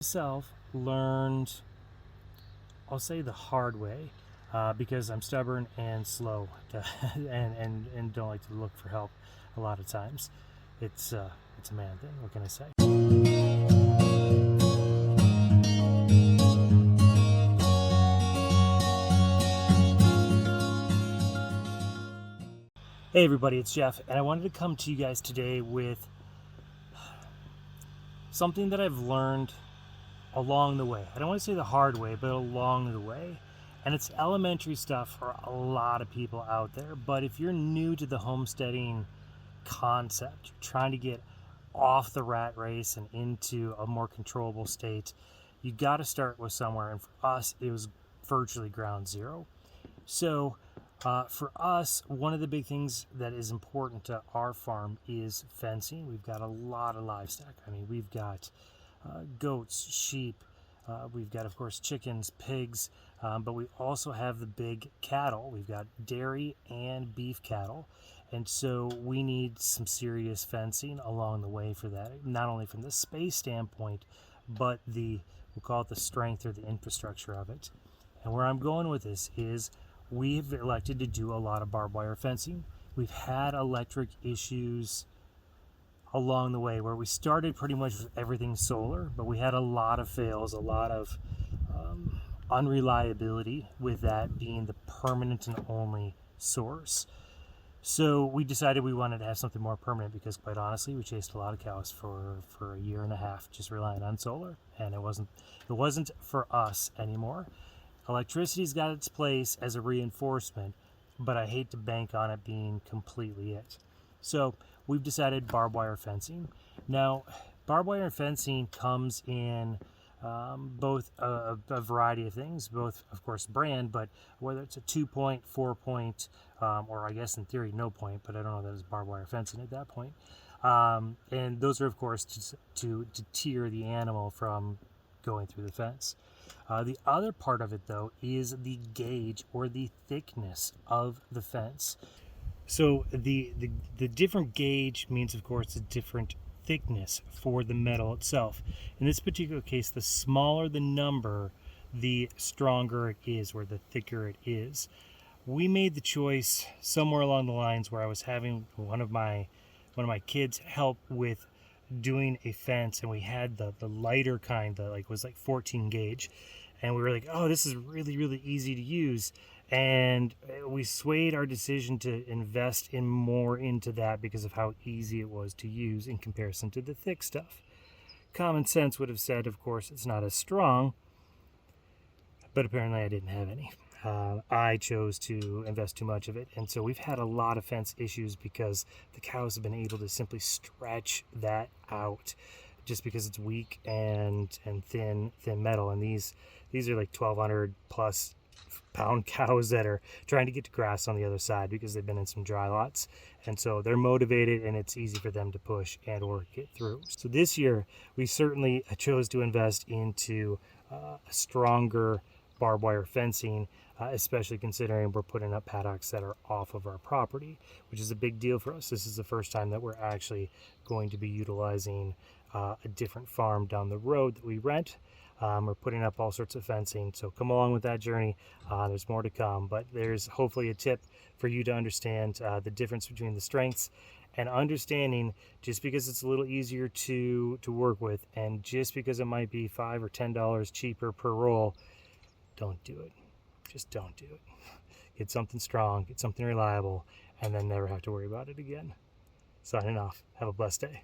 Myself learned, I'll say the hard way, because I'm stubborn and slow and don't like to look for help a lot of times. It's a man thing. What can I say? Hey everybody, it's Jeff, and I wanted to come to you guys today with something that I've learned along the way. I don't want to say the hard way, but along the way. And it's elementary stuff for a lot of people out there. But if you're new to the homesteading concept, you're trying to get off the rat race and into a more controllable state, you got to start with somewhere. And for us, it was virtually ground zero. So for us, one of the big things that is important to our farm is fencing. We've got a lot of livestock. I mean, we've got goats, sheep, we've got, of course, chickens, pigs, but we also have the big cattle. We've got dairy and beef cattle, and so we need some serious fencing along the way for that, not only from the space standpoint, but we'll call it the strength or the infrastructure of it. And where I'm going with this is we've elected to do a lot of barbed wire fencing. We've had electric issues along the way where we started pretty much with everything solar, but we had a lot of fails, a lot of unreliability, with that being the permanent and only source. So we decided we wanted to have something more permanent because, quite honestly, we chased a lot of cows for a year and a half just relying on solar, and it wasn't for us anymore. Electricity's got its place as a reinforcement, but I hate to bank on it being completely it. So we've decided barbed wire fencing. Now, barbed wire fencing comes in both a variety of things, both, of course, brand, but whether it's a 2-point, 4-point, or I guess in theory no point, but I don't know that it's barbed wire fencing at that point. And those are, of course, to deter the animal from going through the fence. The other part of it, though, is the gauge or the thickness of the fence. So the different gauge means, of course, a different thickness for the metal itself. In this particular case, the smaller the number, the stronger it is, or the thicker it is. We made the choice somewhere along the lines where I was having one of my kids help with doing a fence, and we had the lighter kind that was 14 gauge, and we were like, oh, this is really, really easy to use. And we swayed our decision to invest in more into that because of how easy it was to use in comparison to the thick stuff. Common sense would have said, of course, it's not as strong, but apparently I didn't have any. I chose to invest too much of it, and so we've had a lot of fence issues because the cows have been able to simply stretch that out just because it's weak and thin metal. And these are like 1,200 plus pound cows that are trying to get to grass on the other side because they've been in some dry lots, and so they're motivated and it's easy for them to push and or get through. So this year we certainly chose to invest into a stronger barbed wire fencing, especially considering we're putting up paddocks that are off of our property, which is a big deal for us. This is the first time that we're actually going to be utilizing a different farm down the road that we rent. We're putting up all sorts of fencing, so come along with that journey. There's more to come, but there's hopefully a tip for you to understand the difference between the strengths, and understanding just because it's a little easier to work with, and just because it might be $5 or $10 cheaper per roll, don't do it. Just don't do it. Get something strong, get something reliable, and then never have to worry about it again. Signing off. Have a blessed day.